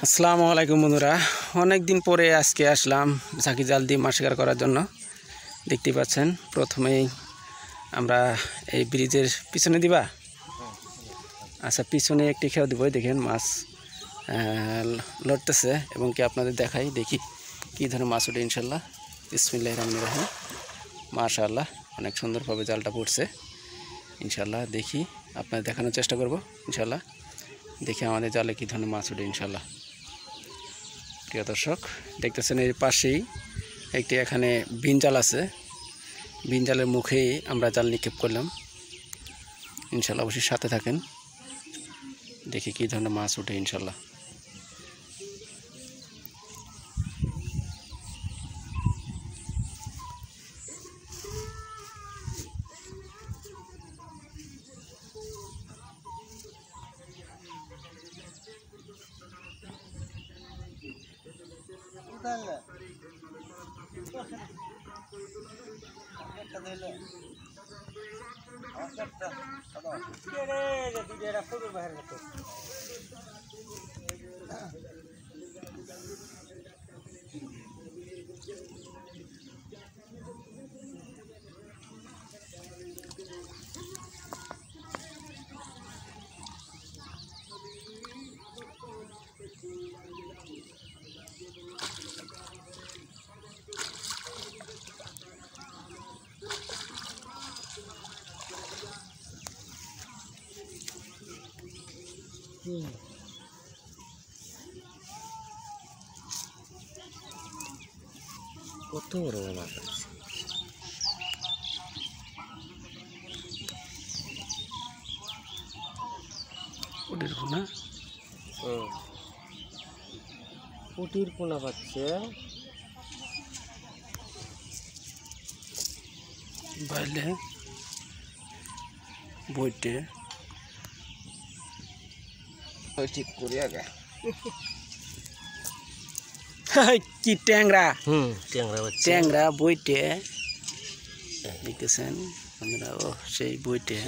আসসালামু আলাইকুম বন্ধুরা, অনেক দিন পরে আজকে আসলাম ঝাঁকি জাল দিয়ে মাছ শিকার করার জন্য। দেখতে পাচ্ছেন প্রথমেই আমরা এই ব্রিজের পিছনে দিবা। আচ্ছা, পিছনে একটি খেয়াও দিব। দেখেন মাছ লড়তেছে এবং কি আপনাদের দেখাই, দেখি কী ধরনের মাছ ওঠে। ইনশাল্লাহ বিসমিল্লাহির রহমানির রহিম। মাশাআল্লাহ, অনেক সুন্দরভাবে জালটা পড়ছে। ইনশাল্লাহ দেখি আপনাদের দেখানোর চেষ্টা করব। ইনশাল্লাহ দেখি আমাদের জালে কী ধরনের মাছ ওঠে। ইনশাল্লাহ প্রিয় দর্শক, দেখতেছেন এর পাশেই একটি এখানে বিন জাল আছে। বিন জালের মুখেই আমরা জাল নিক্ষেপ করলাম। ইনশাল্লাহ অবশ্যই সাথে থাকেন, দেখি কী ধরনের মাছ ওঠে। ইনশাল্লাহ কত বড় মাছ আছে। পুটির পোনা, পুটির পোনা পাচ্ছে বাইলে বইটে ঠিক করে আগে কি ট্যাংরা, ট্যাংরা বইটে দেখতেছেন আমরা। ও সেই বইটে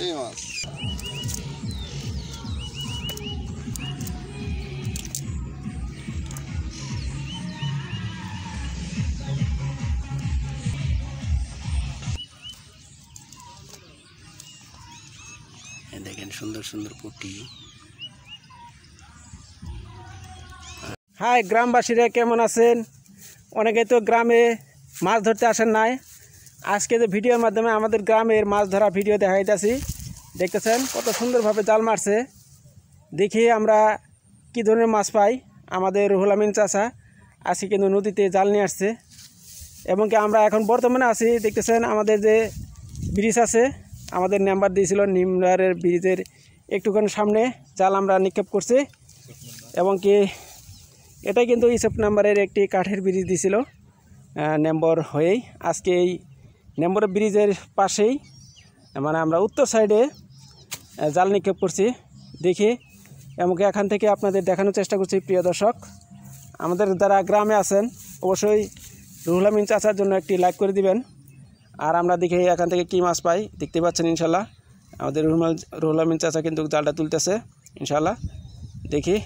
দেখেন সুন্দর সুন্দর পুঁটি। হাই গ্রামবাসীরা, কেমন আছেন? অনেকে তো গ্রামে মাছ ধরতে আসেন নাই। আজকে যে ভিডিওর মাধ্যমে আমাদের গ্রামের মাছ ধরা ভিডিও দেখাইতেছি। দেখতেছেন কত সুন্দরভাবে জাল মারছে। দেখি আমরা কি ধরনের মাছ পাই। আমাদের রুহুল আমিন চাচা আজকে কিন্তু নদীতে জাল নিয়ে আসছে এবং কি আমরা এখন বর্তমানে আছি। দেখতেছেন আমাদের যে ব্রিজ আছে, আমাদের নাম্বার দিয়েছিল নিম্বারের ব্রিজের একটুখানি সামনে জাল আমরা নিক্ষেপ করছি এবং কি এটা কিন্তু ইসব নাম্বারের একটি কাঠের ব্রিজ দিয়েছিল নম্বর হয়েই। আজকে এই নম্বরের ব্রিজের পাশেই মানে আমরা উত্তর সাইডে জাল নিক্ষেপ করছি। দেখি এমনকি এখান থেকে আপনাদের দেখানোর চেষ্টা করছি। প্রিয় দর্শক, আমাদের যারা গ্রামে আছেন অবশ্যই রুহুল আমিন চাচার জন্য একটি লাইক করে দিবেন। আর আমরা দেখি এখান থেকে কী মাছ পাই। দেখতে পাচ্ছেন ইনশাল্লাহ আমাদের রুহুল আমিন চাচা কিন্তু জালটা তুলতেছে। ইনশাল্লাহ দেখি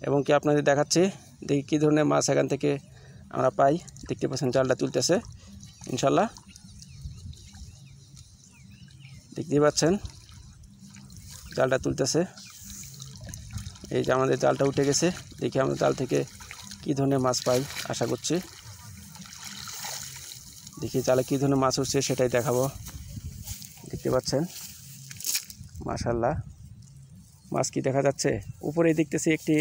এবং কি আপনাদের দেখাচ্ছি, দেখি কী ধরনের মাছ এখান থেকে আমরা পাই। দেখতে পাচ্ছেন জালটা তুলতেছে। ইনশাল্লাহ দেখতে পাচ্ছেন জালটা তুলতেছে। এই যে আমাদের জালটা উঠে গেছে। দেখি আমরা জাল থেকে কী ধরনের মাছ পাই, আশা করছি। দেখি জালে কী ধরনের মাছ উঠছে সেটাই দেখাবো। দেখতে পাচ্ছেন মাশাআল্লাহ মাছ কি দেখা যাচ্ছে। উপরে দেখতেছি একটি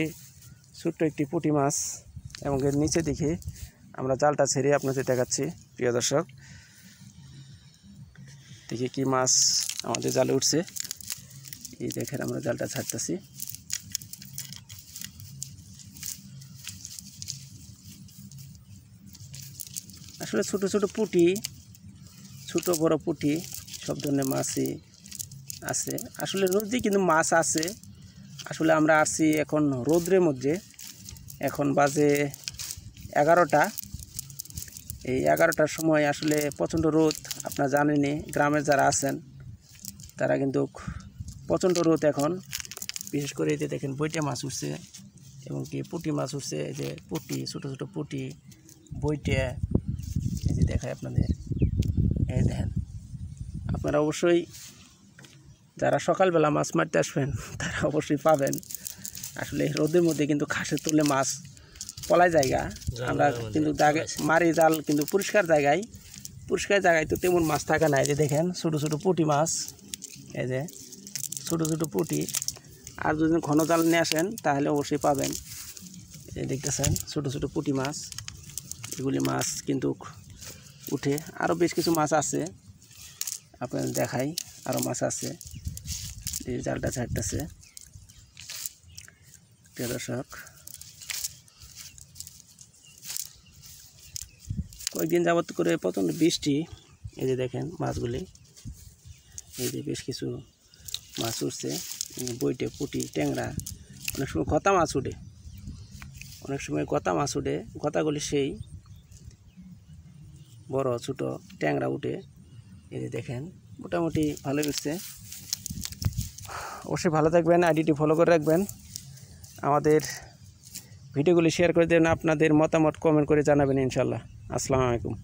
ছোট্ট একটি পুঁটি মাছ এবং এর নিচে দেখি আমরা জালটা ছেড়ে আপনাদের দেখাচ্ছি। প্রিয় দর্শক, দেখি কি মাছ আমাদের জালে উঠছে। এই দেখেন আমরা জালটা ছাড়তেছি। আসলে ছোট ছোট পুঁটি, ছোট বড় পুঁটি সব ধরনের মাছই আছে। আসলে নদী কিন্তু মাছ আছে। আসলে আমরা আসছি এখন রোদ্রের মধ্যে। এখন বাজে 11টা। এই 11টার সময় আসলে প্রচণ্ড রোদ। আপনারা জানেনই, গ্রামে যারা আছেন তারা কিন্তু প্রচণ্ড রোদ এখন, বিশেষ করে এই যে দেখেন বইটা মাছ উঠছে এবং কি পুঁটি মাছ উঠছে। এই যে পুঁটি, ছোটো ছোটো পুঁটি, বইটা এই যে দেখায় আপনাদের। এই দেখেন, আপনারা অবশ্যই যারা সকালবেলা মাছ মারতে আসবেন তারা অবশ্যই পাবেন। আসলে রোদের মধ্যে কিন্তু ঘাসের তুলে মাছ পলায় জায়গা, আমরা কিন্তু মারি জাল কিন্তু পরিষ্কার জায়গায় তো তেমন মাছ থাকা নাই। যে দেখেন ছোটো ছোটো পুঁটি মাছ, এই যে ছোটো ছোটো পুঁটি। আর যদি ঘন জাল নিয়ে আসেন তাহলে অবশ্যই পাবেন। এই দেখতেছেন ছোটো ছোটো পুঁটি মাছ, এগুলি মাছ কিন্তু উঠে। আরও বেশ কিছু মাছ আছে, আপনাদের দেখাই, আরও মাছ আছে। এই জালটা ছাড়তেছে প্রিয় দর্শক। কয়েকদিন যাবত করে প্রচণ্ড বৃষ্টি। এই যে দেখেন মাছগুলি, এই যে বেশ কিছু মাছ উঠছে, বইটে, পুঁটি, ট্যাংরা, অনেক সময় গতা মাছ উঠে, গতাগুলি সেই বড় ছোট ট্যাংরা উঠে। এই যে দেখেন মোটামুটি ভালো উঠছে। অবশ্যই ভালো থাকবেন, আইডিটি ফলো করে রাখবেন, আমাদের ভিডিওগুলি শেয়ার করে দেবেন, আপনাদের মতামত কমেন্ট করে জানাবেন ইনশাল্লাহ। আসসালামু আলাইকুম।